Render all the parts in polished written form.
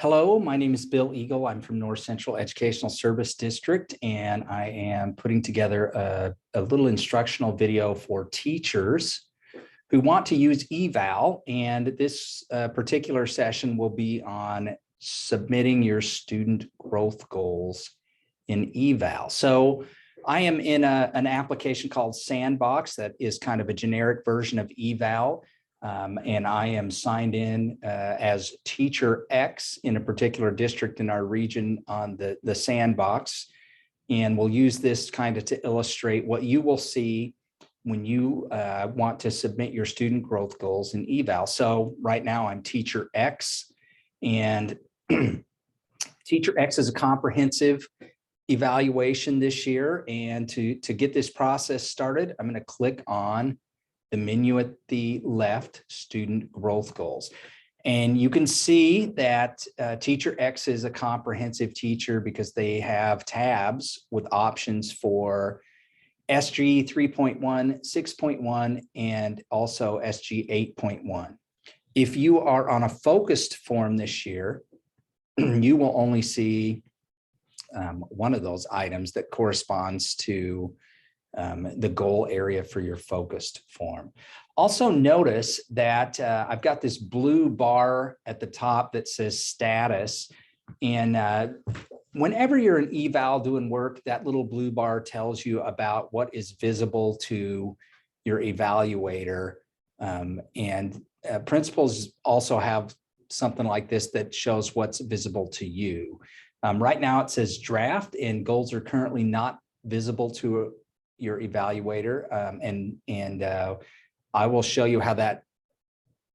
Hello, my name is Bill Eagle. I'm from North Central Educational Service District, and I am putting together a little instructional video for teachers who want to use eVAL. And this particular session will be on submitting your student growth goals in eVAL. So I am in an application called Sandbox that is kind of a generic version of eVAL. And I am signed in as teacher X in a particular district in our region on the Sandbox. And we'll use this kind of to illustrate what you will see when you want to submit your student growth goals in eVAL. So right now I'm teacher X, and teacher X is a comprehensive evaluation this year. And to get this process started, I'm going to click on the menu at the left, student growth goals. And you can see that teacher X is a comprehensive teacher because they have tabs with options for SG 3.1, 6.1, and also SG 8.1. If you are on a focused form this year, you will only see one of those items that corresponds to the goal area for your focused form. Also notice that I've got this blue bar at the top that says status. And whenever you're in eVAL doing work, that little blue bar tells you about what is visible to your evaluator. And principals also have something like this that shows what's visible to you. Right now it says draft, and goals are currently not visible to your evaluator, and I will show you how that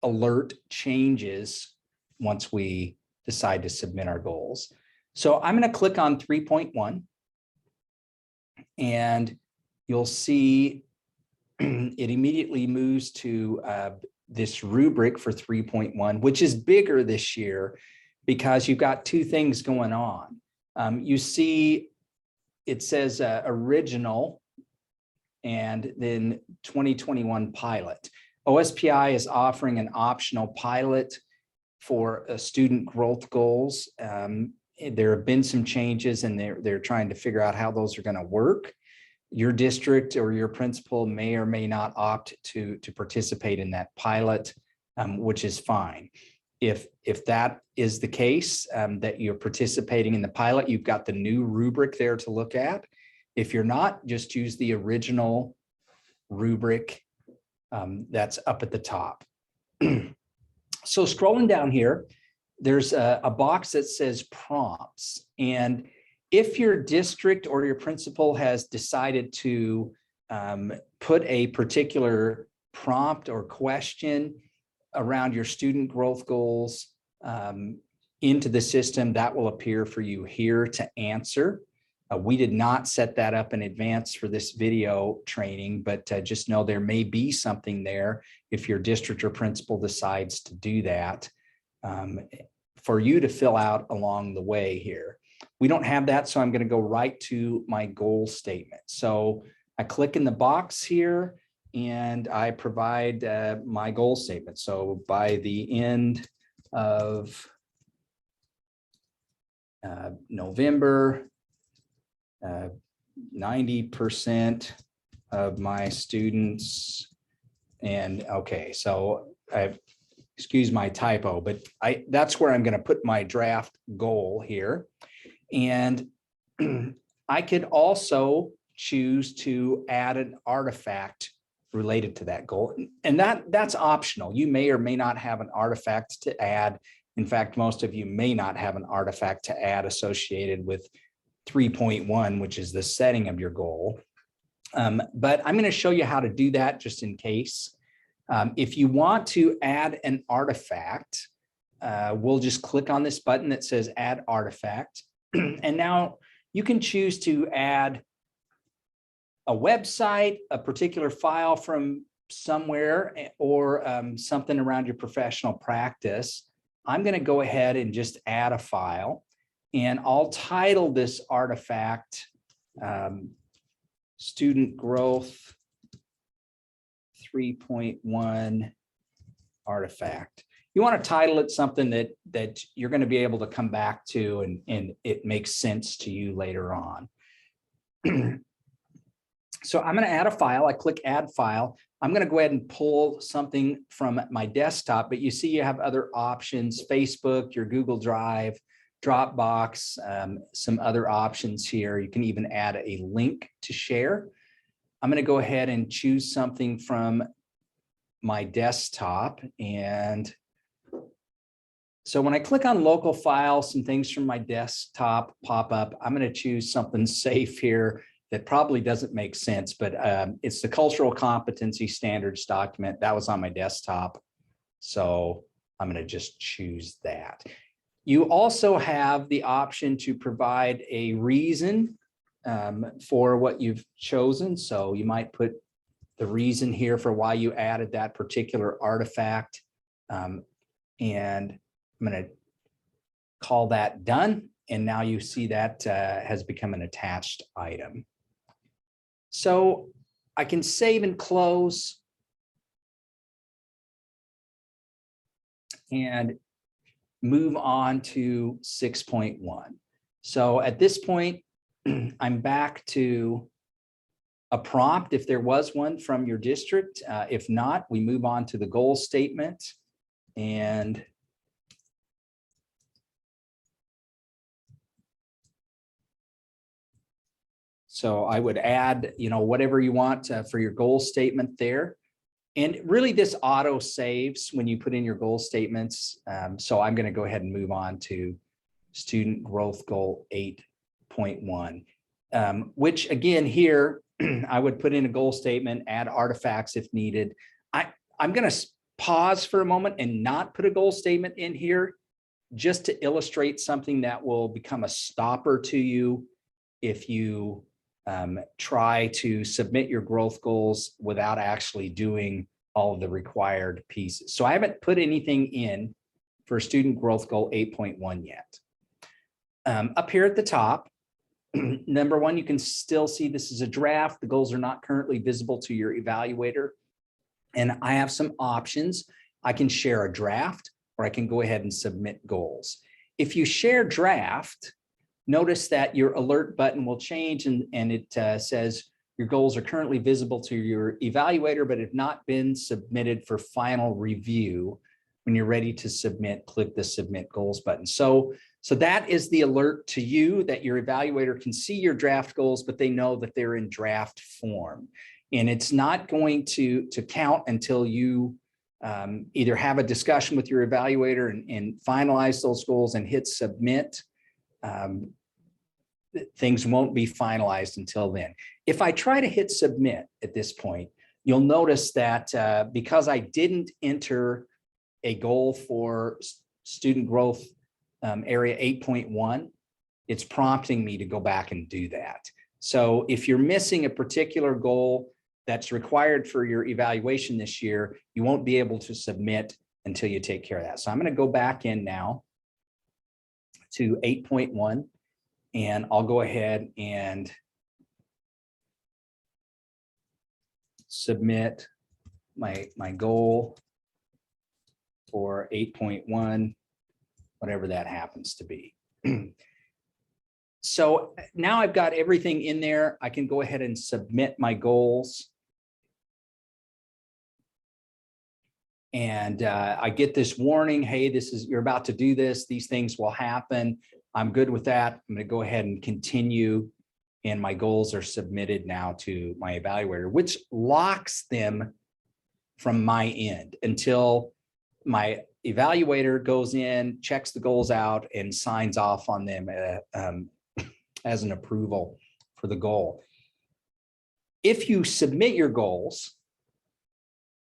alert changes once we decide to submit our goals. So I'm going to click on 3.1, and you'll see it immediately moves to this rubric for 3.1, which is bigger this year because you've got two things going on. You see it says original, and then 2021 pilot. OSPI is offering an optional pilot for student growth goals. There have been some changes, and they're trying to figure out how those are going to work. Your district or your principal may or may not opt to participate in that pilot, which is fine. If that is the case, that you're participating in the pilot, you've got the new rubric there to look at. If you're not, just use the original rubric that's up at the top. So scrolling down here, there's a box that says prompts. And if your district or your principal has decided to put a particular prompt or question around your student growth goals into the system, that will appear for you here to answer. We did not set that up in advance for this video training, but just know there may be something there if your district or principal decides to do that for you to fill out along the way here. We don't have that, so I'm going to go right to my goal statement. So I click in the box here and I provide my goal statement. So by the end of November, 90% of my students, and okay, so excuse my typo, but that's where I'm going to put my draft goal here. And I could also choose to add an artifact related to that goal, and that's optional. You may or may not have an artifact to add. In fact, most of you may not have an artifact to add associated with 3.1, which is the setting of your goal. But I'm going to show you how to do that just in case. If you want to add an artifact, we'll just click on this button that says add artifact. And now you can choose to add a website, a particular file from somewhere, or something around your professional practice. I'm going to go ahead and just add a file. And I'll title this artifact Student Growth 3.1 Artifact. You want to title it something that you're going to be able to come back to and it makes sense to you later on. So I'm going to add a file. I click add file. I'm going to go ahead and pull something from my desktop, but you see you have other options: Facebook, your Google Drive, Dropbox, some other options here. You can even add a link to share. I'm going to go ahead and choose something from my desktop. And so when I click on local file, some things from my desktop pop up. I'm going to choose something safe here that probably doesn't make sense, but it's the cultural competency standards document that was on my desktop. So I'm going to just choose that. You also have the option to provide a reason for what you've chosen. So you might put the reason here for why you added that particular artifact. And I'm going to call that done. And now you see that has become an attached item. So I can save and close and move on to 6.1. So at this point, I'm back to a prompt if there was one from your district. If not, we move on to the goal statement. And so I would add, whatever you want for your goal statement there. And really this auto saves when you put in your goal statements. So I'm going to go ahead and move on to student growth goal 8.1, which again here, I would put in a goal statement, add artifacts if needed. I'm going to pause for a moment and not put a goal statement in here just to illustrate something that will become a stopper to you if you try to submit your growth goals without actually doing all of the required pieces. So I haven't put anything in for student growth goal 8.1 yet. Up here at the top, number one, you can still see this is a draft. The goals are not currently visible to your evaluator. And I have some options. I can share a draft, or I can go ahead and submit goals. If you share draft, notice that your alert button will change and it says your goals are currently visible to your evaluator, but have not been submitted for final review. When you're ready to submit, click the submit goals button. So that is the alert to you that your evaluator can see your draft goals, but they know that they're in draft form. And it's not going to count until you either have a discussion with your evaluator and finalize those goals and hit submit. Things won't be finalized until then. If I try to hit submit at this point, you'll notice that because I didn't enter a goal for student growth area 8.1, it's prompting me to go back and do that. So if you're missing a particular goal that's required for your evaluation this year, you won't be able to submit until you take care of that. So I'm going to go back in now to 8.1. And I'll go ahead and submit my goal for 8.1, whatever that happens to be. So now I've got everything in there. I can go ahead and submit my goals. And I get this warning, hey, you're about to do this. These things will happen. I'm good with that. I'm going to go ahead and continue. And my goals are submitted now to my evaluator, which locks them from my end until my evaluator goes in, checks the goals out, and signs off on them as an approval for the goal. If you submit your goals,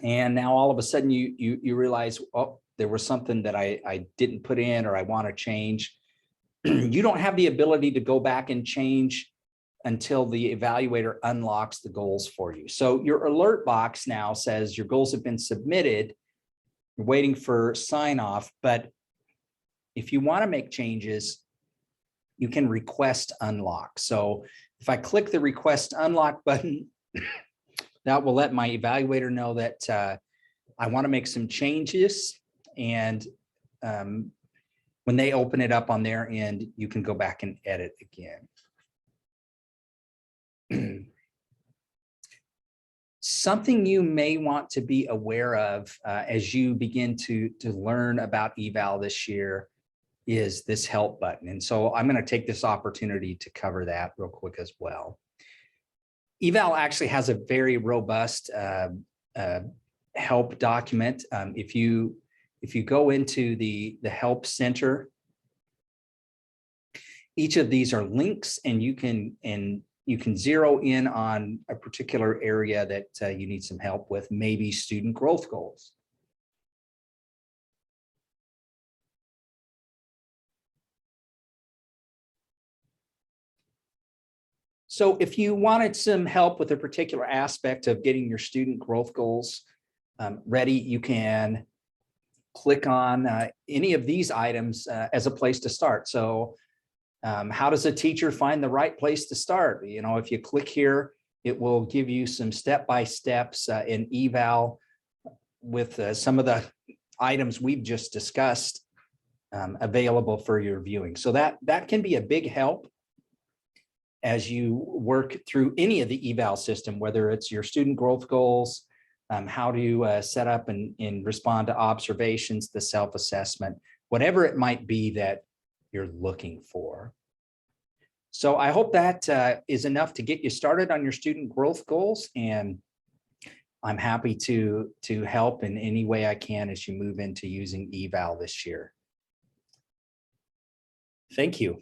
and now all of a sudden you realize, oh, there was something that I didn't put in or I want to change, you don't have the ability to go back and change until the evaluator unlocks the goals for you. So your alert box now says your goals have been submitted, you're waiting for sign off, but if you want to make changes, you can request unlock. So if I click the request unlock button, that will let my evaluator know that I want to make some changes And when they open it up on their end, you can go back and edit again. Something you may want to be aware of as you begin to learn about eVAL this year is this help button. And so I'm going to take this opportunity to cover that real quick as well. eVAL actually has a very robust help document. If you go into the help center, each of these are links, and you can zero in on a particular area that you need some help with, maybe student growth goals. So if you wanted some help with a particular aspect of getting your student growth goals ready, you can click on any of these items as a place to start. So how does a teacher find the right place to start? You know, if you click here, it will give you some step-by-steps in eVAL with some of the items we've just discussed available for your viewing. So that can be a big help as you work through any of the eVAL system, whether it's your student growth goals, how to set up and respond to observations, the self-assessment, whatever it might be that you're looking for. So I hope that is enough to get you started on your student growth goals, and I'm happy to help in any way I can as you move into using eVAL this year. Thank you.